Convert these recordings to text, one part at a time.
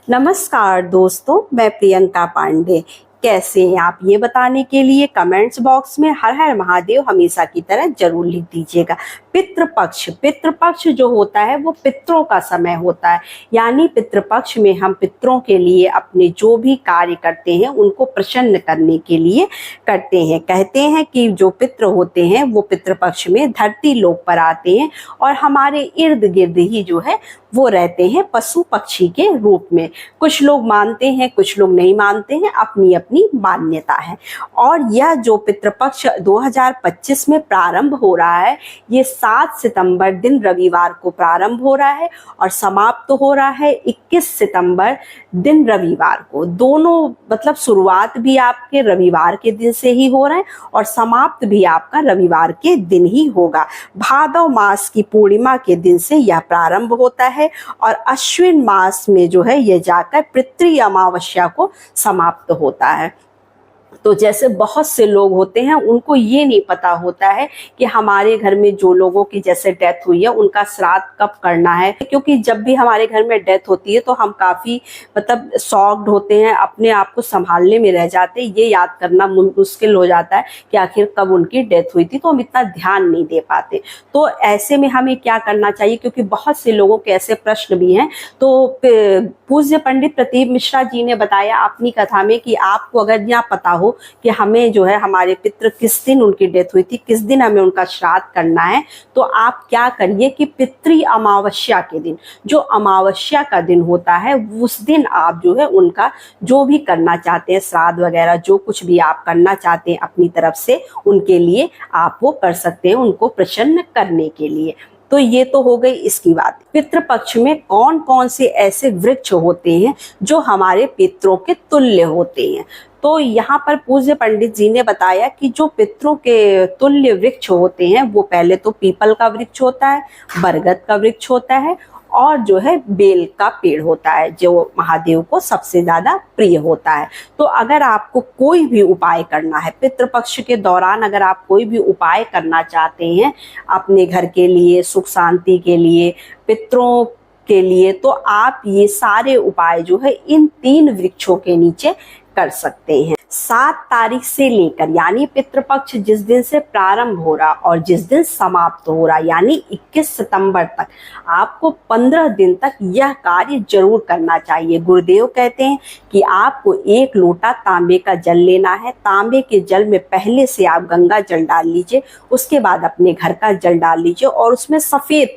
नमस्कार दोस्तों, मैं प्रियंका पांडे। कैसे हैं आप, ये बताने के लिए कमेंट्स बॉक्स में हर हर महादेव हमेशा की तरह जरूर लिख दीजिएगा। पितृपक्ष जो होता है वो पितरों का समय होता है, यानी पितृपक्ष में हम पितरों के लिए अपने जो भी कार्य करते हैं उनको प्रसन्न करने के लिए करते हैं। कहते हैं कि जो पितृ होते हैं वो पितृपक्ष में धरती लोक पर आते हैं और हमारे इर्द गिर्द ही जो है वो रहते हैं पशु पक्षी के रूप में। कुछ लोग मानते हैं, कुछ लोग नहीं मानते हैं, अपनी अपनी मान्यता है। और यह जो पितृपक्ष 2025 में प्रारंभ हो रहा है, ये 7 सितंबर दिन रविवार को प्रारंभ हो रहा है और समाप्त हो रहा है 21 सितंबर दिन रविवार को। दोनों मतलब शुरुआत भी आपके रविवार के दिन से ही हो रहे हैं और समाप्त भी आपका रविवार के दिन ही होगा। भादव मास की पूर्णिमा के दिन से यह प्रारंभ होता है और अश्विन मास में जो है ये जाकर पितृ अमावस्या को समाप्त होता है। तो जैसे बहुत से लोग होते हैं उनको ये नहीं पता होता है कि हमारे घर में जो लोगों की जैसे डेथ हुई है उनका श्राद्ध कब करना है, क्योंकि जब भी हमारे घर में डेथ होती है तो हम काफी मतलब शॉक्ड होते हैं, अपने आप को संभालने में रह जाते हैं। ये याद करना मुश्किल हो जाता है कि आखिर कब उनकी डेथ हुई थी, तो हम इतना ध्यान नहीं दे पाते। तो ऐसे में हमें क्या करना चाहिए, क्योंकि बहुत से लोगों के ऐसे प्रश्न भी हैं। तो पूज्य पंडित प्रदीप मिश्रा जी ने बताया अपनी कथा में कि आपको अगर यह पता हो कि हमें जो है हमारे पितृ किस दिन उनकी डेथ हुई थी, किस दिन हमें उनका श्राद्ध करना है, तो आप क्या करिए कि पितृ अमावस्या के दिन, जो अमावस्या का दिन होता है, उस दिन आप जो है उनका जो भी करना चाहते हैं, श्राद्ध वगैरह जो कुछ भी आप करना चाहते हैं अपनी तरफ से, उनके लिए आप वो कर सकते हैं, उनको प्रसन्न करने के लिए। तो ये तो हो गई इसकी बात। पितृपक्ष में कौन कौन से ऐसे वृक्ष होते हैं जो हमारे पितरों के तुल्य होते हैं। तो यहाँ पर पूज्य पंडित जी ने बताया कि जो पितरों के तुल्य वृक्ष होते हैं वो पहले तो पीपल का वृक्ष होता है, बरगद का वृक्ष होता है और जो है बेल का पेड़ होता है, जो महादेव को सबसे ज्यादा प्रिय होता है। तो अगर आपको कोई भी उपाय करना है पितृपक्ष के दौरान, अगर आप कोई भी उपाय करना चाहते हैं अपने घर के लिए, सुख शांति के लिए, पितरों के लिए, तो आप ये सारे उपाय जो है इन 3 वृक्षों के नीचे कर सकते हैं। 7 तारीख से लेकर, यानी पितृपक्ष जिस दिन से प्रारंभ हो रहा और जिस दिन समाप्त हो रहा, यानी 21 सितंबर तक, आपको 15 दिन तक यह कार्य जरूर करना चाहिए। गुरुदेव कहते हैं कि आपको 1 लोटा तांबे का जल लेना है। तांबे के जल में पहले से आप गंगा जल डाल लीजिए, उसके बाद अपने घर का जल डाल लीजिए और उसमें सफेद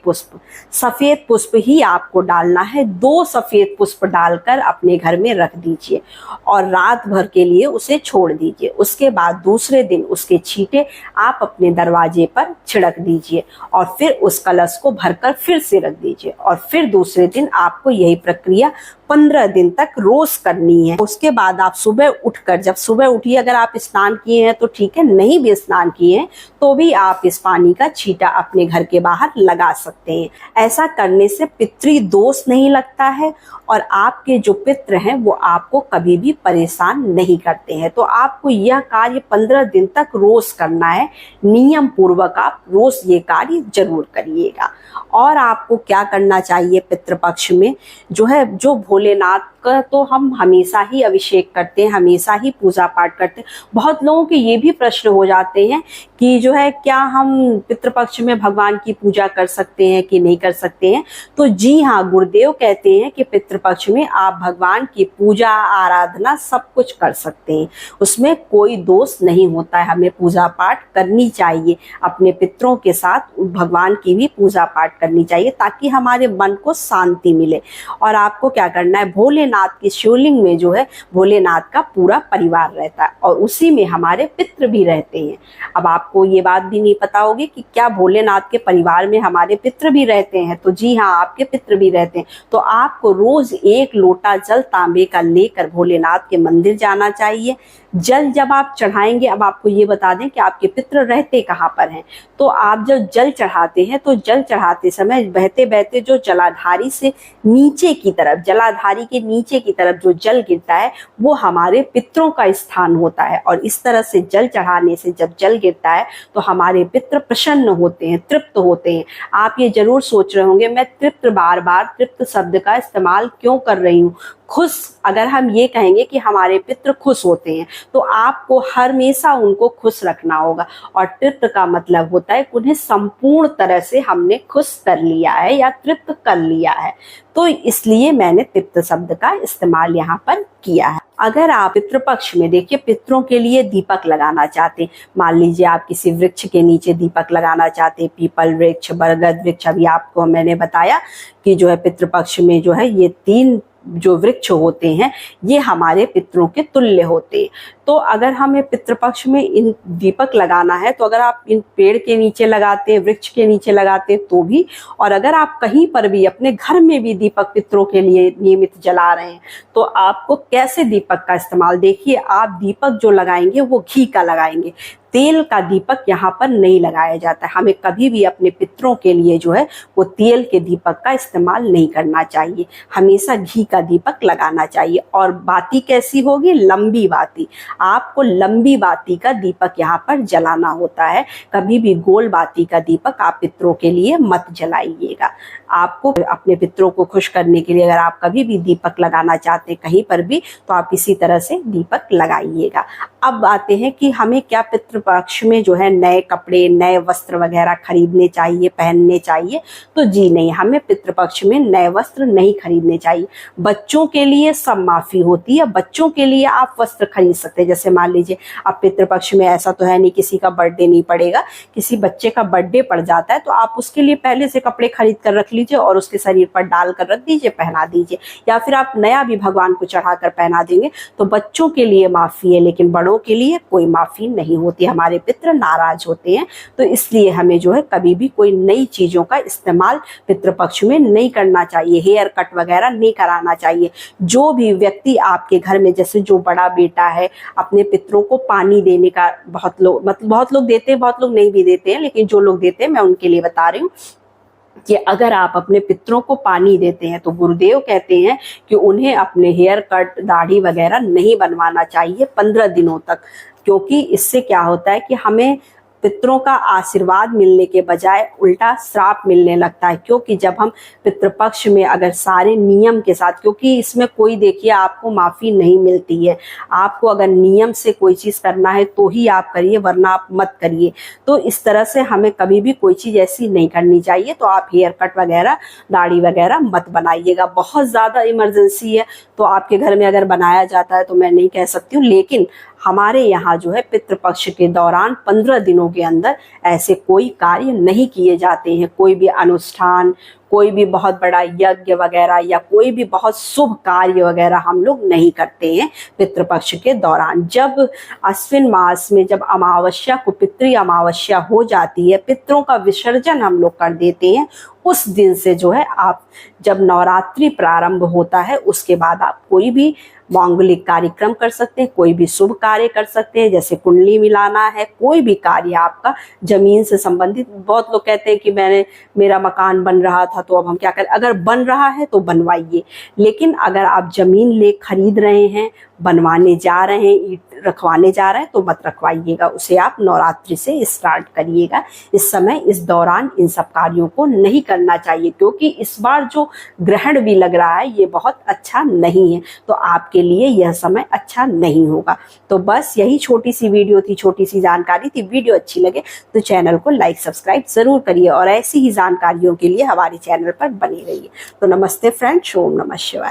पुष्प ही आपको डालना है। 2 सफेद पुष्प डालकर अपने घर में रख दीजिए और रात भर के लिए उसे छोड़ दीजिए। उसके बाद दूसरे दिन उसके छींटे आप अपने दरवाजे पर छिड़क दीजिए और फिर उस कलश को भरकर फिर से रख दीजिए और फिर दूसरे दिन आपको यही प्रक्रिया 15 दिन तक रोज करनी है। उसके बाद आप सुबह उठकर, जब सुबह उठिए, अगर आप स्नान किए हैं तो ठीक है, नहीं भी स्नान किए हैं तो भी आप इस पानी का छींटा अपने घर के बाहर लगा सकते हैं। ऐसा करने से पितृ दोष नहीं लगता है और आपके जो पितृ हैं वो आपको कभी भी परेशान नहीं करते हैं। तो आपको यह कार्य 15 दिन तक रोज करना है, नियम पूर्वक आप रोज ये कार्य जरूर करिएगा। और आपको क्या करना चाहिए पितृपक्ष में, जो है जो भोलेनाथ का तो हम हमेशा ही अभिषेक करते हैं, हमेशा ही पूजा पाठ करते हैं। बहुत लोगों के ये भी प्रश्न हो जाते हैं कि जो है क्या हम पितृपक्ष में भगवान की पूजा कर सकते हैं कि नहीं कर सकते हैं। तो जी हाँ, गुरुदेव कहते हैं कि पितृपक्ष में आप भगवान की पूजा आराधना सब कुछ कर सकते हैं, उसमें कोई दोष नहीं होता है। हमें पूजा पाठ करनी चाहिए, अपने पितरों के साथ भगवान की भी पूजा पाठ करनी चाहिए ताकि हमारे मन को शांति मिले। और आपको क्या करना है, भोलेनाथ की शिवलिंग में जो है भोलेनाथ का पूरा परिवार रहता है और उसी में हमारे पितृ भी रहते हैं। अब आपको ये बात भी नहीं पता होगी कि क्या भोलेनाथ के परिवार में हमारे पितृ भी रहते हैं। तो जी हाँ, आपके पितृ भी रहते हैं। तो आपको रोज 1 लोटा जल तांबे का लेकर भोलेनाथ के मंदिर जाना चाहिए। जल जब आप चढ़ाएंगे, अब आपको ये बता दें कि आपके पितृ रहते कहाँ पर हैं। तो आप जब जल चढ़ाते हैं तो जल चढ़ा चढ़ाते समय बहते बहते जो जलाधारी से नीचे की तरफ, जलाधारी के नीचे की तरफ जो जल गिरता है वो हमारे पितरों का स्थान होता है। और इस तरह से जल चढ़ाने से जब जल गिरता है तो हमारे पितर प्रसन्न होते हैं, तृप्त होते हैं। आप ये जरूर सोच रहे होंगे मैं तृप्त, बार बार तृप्त शब्द का इस्तेमाल क्यों कर रही हूँ। खुश, अगर हम ये कहेंगे कि हमारे पितृ खुश होते हैं तो आपको हमेशा उनको खुश रखना होगा। और तृप्त का मतलब होता है उन्हें संपूर्ण तरह से हमने खुश कर लिया है या तृप्त कर लिया है। तो इसलिए मैंने तृप्त शब्द का इस्तेमाल यहाँ पर किया है। अगर आप पितृपक्ष में देखिए पितरों के लिए दीपक लगाना चाहते हैं, मान लीजिए आप किसी वृक्ष के नीचे दीपक लगाना चाहते हैं, पीपल वृक्ष, बरगद वृक्ष, अभी आपको मैंने बताया कि जो है पितृपक्ष में जो है ये 3 जो वृक्ष होते हैं ये हमारे पितरों के तुल्य होते हैं। तो अगर हमें पितृपक्ष में इन दीपक लगाना है तो अगर आप इन पेड़ के नीचे लगाते हैं, वृक्ष के नीचे लगाते हैं तो भी, और अगर आप कहीं पर भी अपने घर में भी दीपक पितरों के लिए नियमित जला रहे हैं तो आपको कैसे दीपक का इस्तेमाल, देखिए आप दीपक जो लगाएंगे वो घी का लगाएंगे, तेल का दीपक यहाँ पर नहीं लगाया जाता है। हमें कभी भी अपने पितरों के लिए जो है वो तेल के दीपक का इस्तेमाल नहीं करना चाहिए, हमेशा घी का दीपक लगाना चाहिए। और बाती कैसी होगी, लंबी बाती, आपको लंबी बाती का दीपक यहाँ पर जलाना होता है। कभी भी गोल बाती का दीपक आप पितरों के लिए मत जलाइएगा। आपको अपने पितरों को खुश करने के लिए अगर आप कभी भी दीपक लगाना चाहते हैं कहीं पर भी तो आप इसी तरह से दीपक लगाइएगा। अब आते हैं कि हमें क्या पितृपक्ष में जो है नए कपड़े, नए वस्त्र वगैरह खरीदने चाहिए, पहनने चाहिए? तो जी नहीं, हमें पितृपक्ष में नए वस्त्र नहीं खरीदने चाहिए। बच्चों के लिए सब माफी होती है, बच्चों के लिए आप वस्त्र खरीद सकते हैं। जैसे मान लीजिए अब पितृपक्ष में ऐसा तो है नहीं किसी का बर्थडे नहीं पड़ेगा, किसी बच्चे का बर्थडे पड़ जाता है तो आप उसके लिए पहले से कपड़े खरीद कर रख लीजिए और उसके शरीर पर डाल कर रख दीजिए, पहना दीजिए, या फिर आप नया भी भगवान को चढ़ाकर पहना देंगे। तो बच्चों के लिए माफी है लेकिन बड़ों के लिए कोई माफी नहीं होती, हमारे पितृ नाराज होते हैं। तो इसलिए हमें जो है कभी भी कोई नई चीजों का इस्तेमाल पितृपक्ष में नहीं करना चाहिए, हेयर कट वगैरह नहीं कराना चाहिए। जो भी व्यक्ति आपके घर में, जैसे जो बड़ा बेटा है, अपने पितरों को पानी देने का, बहुत लोग देते हैं, बहुत लोग नहीं भी देते हैं, लेकिन जो लोग देते हैं मैं उनके लिए बता रही हूँ कि अगर आप अपने पितरों को पानी देते हैं तो गुरुदेव कहते हैं कि उन्हें अपने हेयर कट, दाढ़ी वगैरह नहीं बनवाना चाहिए 15 दिनों तक, क्योंकि इससे क्या होता है कि हमें पितरों का आशीर्वाद मिलने के बजाय उल्टा श्राप मिलने लगता है। क्योंकि जब हम पितृपक्ष में अगर सारे नियम के साथ, क्योंकि इसमें कोई देखिए आपको माफी नहीं मिलती है, आपको अगर नियम से कोई चीज करना है तो ही आप करिए वरना आप मत करिए। तो इस तरह से हमें कभी भी कोई चीज ऐसी नहीं करनी चाहिए। तो आप हेयर कट वगैरह, दाढ़ी वगैरह मत बनाइएगा। बहुत ज्यादा इमरजेंसी है तो आपके घर में अगर बनाया जाता है तो मैं नहीं कह सकती हूँ, लेकिन हमारे यहाँ जो है पितृपक्ष के दौरान 15 दिनों के अंदर ऐसे कोई कार्य नहीं किए जाते हैं। कोई भी अनुष्ठान, कोई भी बहुत बड़ा यज्ञ वगैरह या कोई भी बहुत शुभ कार्य वगैरह हम लोग नहीं करते हैं पितृपक्ष के दौरान। जब अश्विन मास में जब अमावस्या को पितृ अमावस्या हो जाती है, पितरों का विसर्जन हम लोग कर देते हैं, उस दिन से जो है आप, जब नवरात्रि प्रारंभ होता है उसके बाद आप कोई भी मांगलिक कार्यक्रम कर सकते हैं, कोई भी शुभ कार्य कर सकते हैं, जैसे कुंडली मिलाना है, कोई भी कार्य आपका जमीन से संबंधित। बहुत लोग कहते हैं कि मेरा मकान बन रहा था तो अब हम क्या करें। अगर बन रहा है तो बनवाइए, लेकिन अगर आप जमीन ले खरीद रहे हैं, बनवाने जा रहे हैं, ईंट रखवाने जा रहे हैं तो मत रखवाइएगा, उसे आप नवरात्रि से स्टार्ट करिएगा। इस समय, इस दौरान इन सब कार्यों को नहीं करना चाहिए, क्योंकि इस बार जो ग्रहण भी लग रहा है ये बहुत अच्छा नहीं है, तो आपके लिए यह समय अच्छा नहीं होगा। तो बस यही छोटी सी वीडियो थी, छोटी सी जानकारी थी। वीडियो अच्छी लगे तो चैनल को लाइक सब्सक्राइब जरूर करिए और ऐसी ही जानकारियों के लिए हमारे चैनल पर बने रहिए। तो नमस्ते फ्रेंड्स, ओम नमः शिवाय।